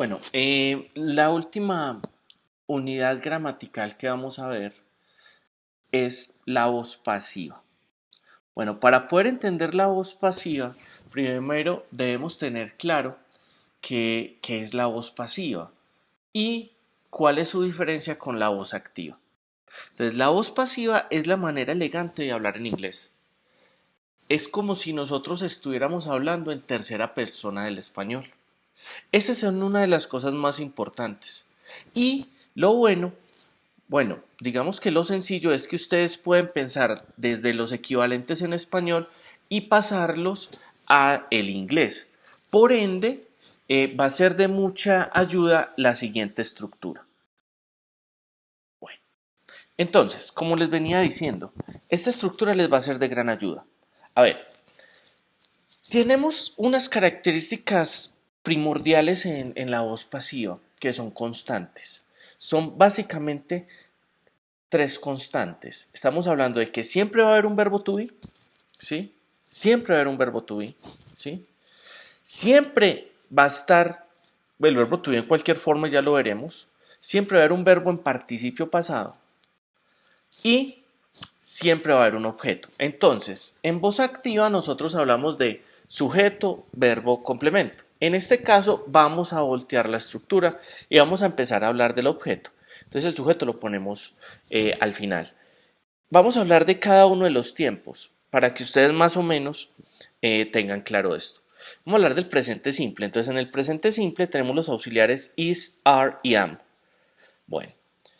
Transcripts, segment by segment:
Bueno, la última unidad gramatical que vamos a ver es la voz pasiva. Bueno, para poder entender la voz pasiva, primero debemos tener claro qué es la voz pasiva y cuál es su diferencia con la voz activa. Entonces, la voz pasiva es la manera elegante de hablar en inglés. Es como si nosotros estuviéramos hablando en tercera persona del español. Esa es una de las cosas más importantes. Y lo bueno, digamos que lo sencillo es que ustedes pueden pensar desde los equivalentes en español y pasarlos a el inglés. Por ende, va a ser de mucha ayuda la siguiente estructura. Bueno, entonces, como les venía diciendo, esta estructura les va a ser de gran ayuda. A ver, tenemos unas características primordiales en la voz pasiva que son constantes. Son básicamente tres constantes. Estamos hablando de que siempre va a haber un verbo to be, ¿sí? Siempre va a haber un verbo to be, ¿sí? Siempre va a estar el verbo to be en cualquier forma, ya lo veremos. Siempre va a haber un verbo en participio pasado y siempre va a haber un objeto. Entonces, en voz activa nosotros hablamos de sujeto, verbo, complemento. En este caso vamos a voltear la estructura y vamos a empezar a hablar del objeto. Entonces el sujeto lo ponemos al final. Vamos a hablar de cada uno de los tiempos para que ustedes más o menos tengan claro esto. Vamos a hablar del presente simple. Entonces, en el presente simple tenemos los auxiliares is, are y am. Bueno,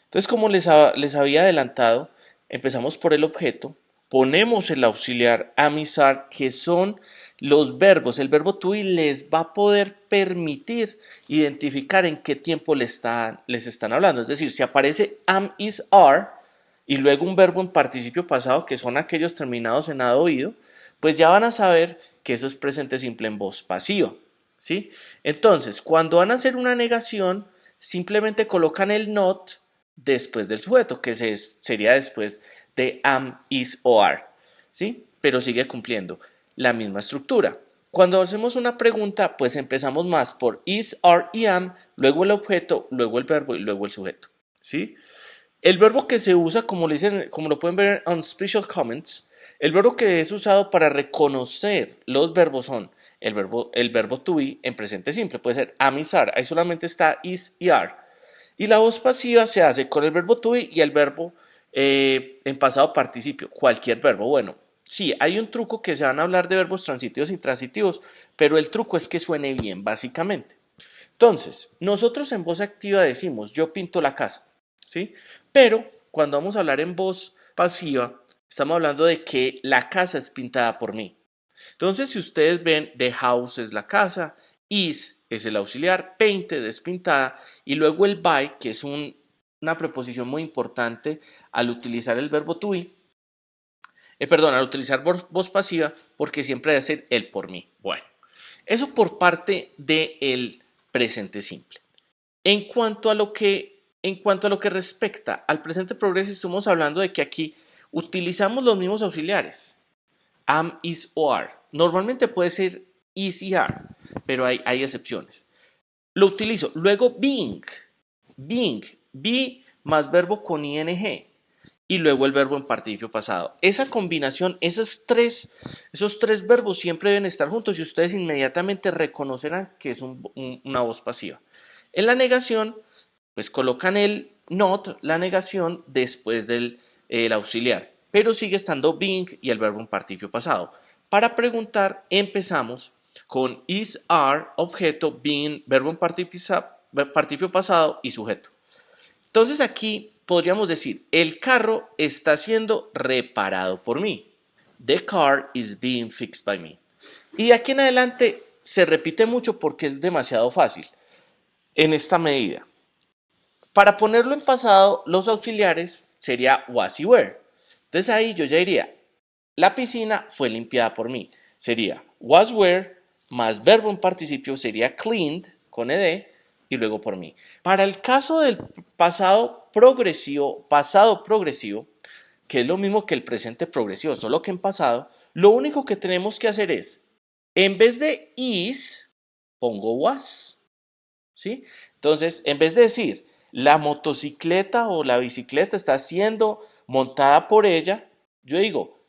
entonces como les había adelantado, empezamos por el objeto, ponemos el auxiliar am, is, are, que son los verbos. El verbo to be les va a poder permitir identificar en qué tiempo les están hablando. Es decir, si aparece am, is, are, y luego un verbo en participio pasado, que son aquellos terminados en ado oído, pues ya van a saber que eso es presente simple en voz pasiva, ¿sí? Entonces, cuando van a hacer una negación, simplemente colocan el not después del sujeto, que sería después de am, is o are, ¿sí? Pero sigue cumpliendo la misma estructura. Cuando hacemos una pregunta, pues empezamos más por is, are y am, luego el objeto, luego el verbo y luego el sujeto, ¿sí? El verbo que se usa, como lo pueden ver en Special Comments, el verbo que es usado para reconocer los verbos son el verbo to be en presente simple, puede ser am, is, are, ahí solamente está is y are. Y la voz pasiva se hace con el verbo to be y el verbo en pasado participio, cualquier verbo. Bueno, sí, hay un truco que se van a hablar de verbos transitivos y transitivos, pero el truco es que suene bien, básicamente. Entonces, nosotros en voz activa decimos, yo pinto la casa, ¿sí? Pero cuando vamos a hablar en voz pasiva, estamos hablando de que la casa es pintada por mí. Entonces, si ustedes ven, the house es la casa, is es el auxiliar, painted es pintada, y luego el by, que es una preposición muy importante al utilizar el verbo to be, perdón, al utilizar voz pasiva, porque siempre debe ser el por mí. Bueno, eso por parte del presente simple. En cuanto a lo que respecta al presente progreso, estamos hablando de que aquí utilizamos los mismos auxiliares, am, is o are. Normalmente puede ser is y are, pero hay excepciones. Lo utilizo. Luego being, be más verbo con ing y luego el verbo en participio pasado. Esa combinación, esos tres verbos siempre deben estar juntos y ustedes inmediatamente reconocerán que es una voz pasiva. En la negación, pues colocan el not, la negación, después del el auxiliar, pero sigue estando being y el verbo en participio pasado. Para preguntar, empezamos con is, are, objeto, being, verbo en participio pasado y sujeto. Entonces aquí podríamos decir, el carro está siendo reparado por mí. The car is being fixed by me. Y de aquí en adelante se repite mucho porque es demasiado fácil en esta medida. Para ponerlo en pasado, los auxiliares sería was y were. Entonces ahí yo ya diría, la piscina fue limpiada por mí. Sería was were más verbo en participio sería cleaned con ed y luego por mí. Para el caso del pasado progresivo, que es lo mismo que el presente progresivo, solo que en pasado, lo único que tenemos que hacer es, en vez de is, pongo was. ¿sí? Entonces, en vez de decir la motocicleta o la bicicleta está siendo montada por ella, yo digo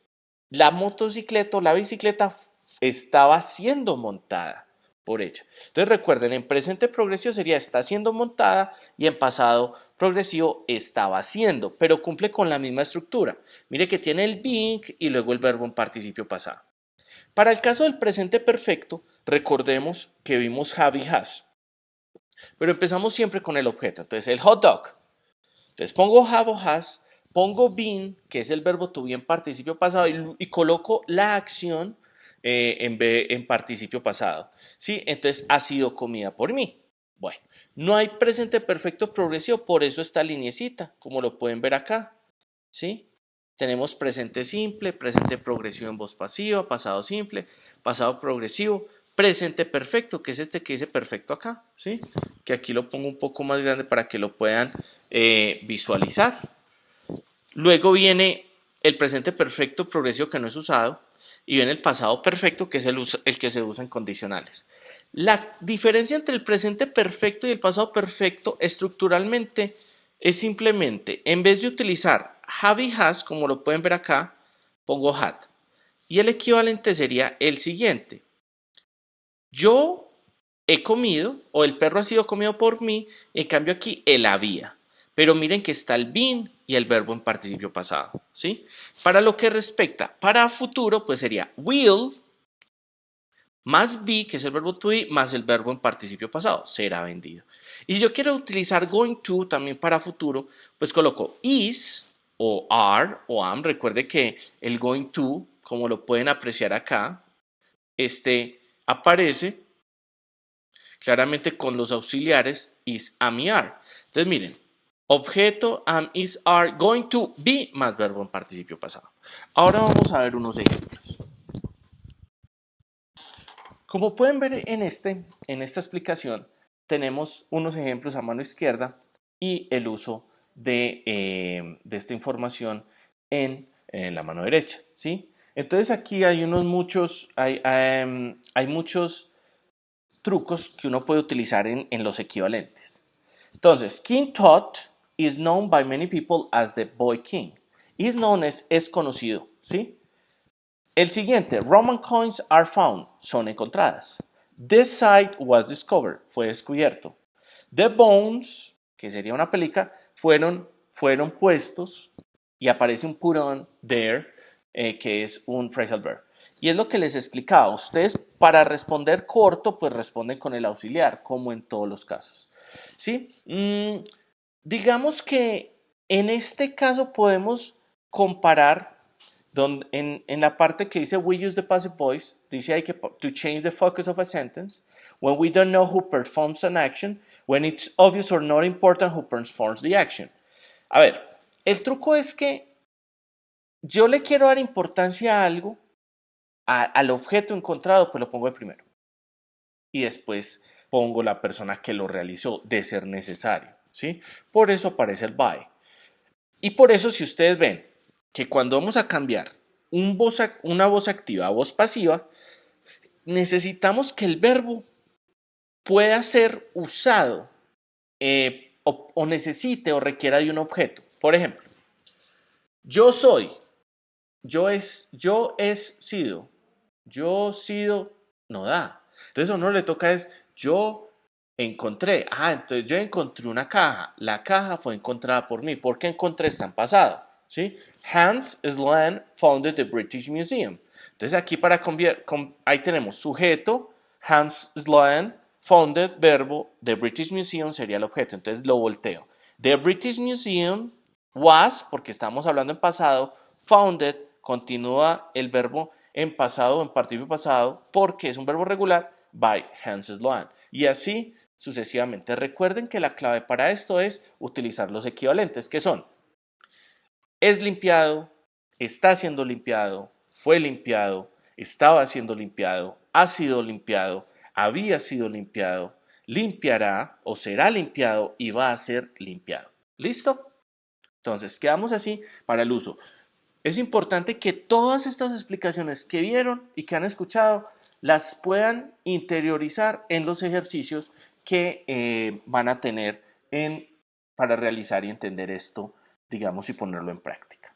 la motocicleta o la bicicleta estaba siendo montada por ella. Entonces recuerden, en presente progresivo sería está siendo montada y en pasado progresivo estaba siendo, pero cumple con la misma estructura. Mire que tiene el being y luego el verbo en participio pasado. Para el caso del presente perfecto, recordemos que vimos have y has, pero empezamos siempre con el objeto. Entonces el hot dog. Entonces pongo have o has, pongo been, que es el verbo to be en participio pasado, y coloco la acción en participio pasado. ¿Sí? Entonces ha sido comida por mí. Bueno, no hay presente perfecto progresivo, por eso esta linecita, como lo pueden ver acá. ¿Sí? Tenemos presente simple, presente progresivo en voz pasiva, pasado simple, pasado progresivo, presente perfecto, que es este que dice perfecto acá, ¿sí? Que aquí lo pongo un poco más grande para que lo puedan visualizar. Luego viene el presente perfecto progresivo que no es usado y viene el pasado perfecto que es el que se usa en condicionales. La diferencia entre el presente perfecto y el pasado perfecto estructuralmente es simplemente, en vez de utilizar have y has, como lo pueden ver acá, pongo had. Y el equivalente sería el siguiente. Yo he comido, o el perro ha sido comido por mí, en cambio aquí él había. Pero miren que está el been y el verbo en participio pasado, ¿sí? Para lo que respecta, para futuro, pues sería will más be, que es el verbo to be, más el verbo en participio pasado, será vendido. Y si yo quiero utilizar going to también para futuro, pues coloco is o are o am. Recuerde que el going to, como lo pueden apreciar acá, aparece claramente con los auxiliares is, am y are. Entonces miren, objeto, am, is, are, going to, be, más verbo en participio pasado. Ahora vamos a ver unos ejemplos. Como pueden ver en esta explicación, tenemos unos ejemplos a mano izquierda y el uso de esta información en la mano derecha, ¿sí? Entonces aquí hay hay muchos trucos que uno puede utilizar en los equivalentes. Entonces, King Tut is known by many people as the Boy King. Is known es conocido, ¿sí? El siguiente, Roman coins are found, son encontradas. This site was discovered, fue descubierto. The bones, que sería una pelica, fueron puestos y aparece un put on there, que es un phrasal verb. Y es lo que les explicaba. Ustedes para responder corto, pues responden con el auxiliar, como en todos los casos. ¿Sí? Digamos que en este caso podemos comparar en la parte que dice we use the passive voice, dice hay que to change the focus of a sentence when we don't know who performs an action, when it's obvious or not important who performs the action. A ver, el truco es que yo le quiero dar importancia a algo, al objeto encontrado, pues lo pongo de primero. Y después pongo la persona que lo realizó, de ser necesario, ¿sí? Por eso aparece el by. Y por eso, si ustedes ven que cuando vamos a cambiar una voz activa a voz pasiva, necesitamos que el verbo pueda ser usado o necesite o requiera de un objeto. Por ejemplo, yo soy, sido, yo sido, no da. Entonces a uno le toca es yo encontré. Entonces yo encontré una caja. La caja fue encontrada por mí. ¿Por qué encontré? Está en pasado. ¿Sí? Hans Sloane founded the British Museum. Entonces aquí ahí tenemos sujeto, Hans Sloane, founded, verbo, the British Museum sería el objeto. Entonces lo volteo. The British Museum was, porque estamos hablando en pasado, founded, continúa el verbo en pasado, en participio pasado, porque es un verbo regular, by Hans Sloane. Y así sucesivamente. Recuerden que la clave para esto es utilizar los equivalentes, que son es limpiado, está siendo limpiado, fue limpiado, estaba siendo limpiado, ha sido limpiado, había sido limpiado, limpiará o será limpiado y va a ser limpiado. ¿Listo? Entonces, quedamos así para el uso. Es importante que todas estas explicaciones que vieron y que han escuchado las puedan interiorizar en los ejercicios que van a tener para realizar y entender esto, digamos, y ponerlo en práctica.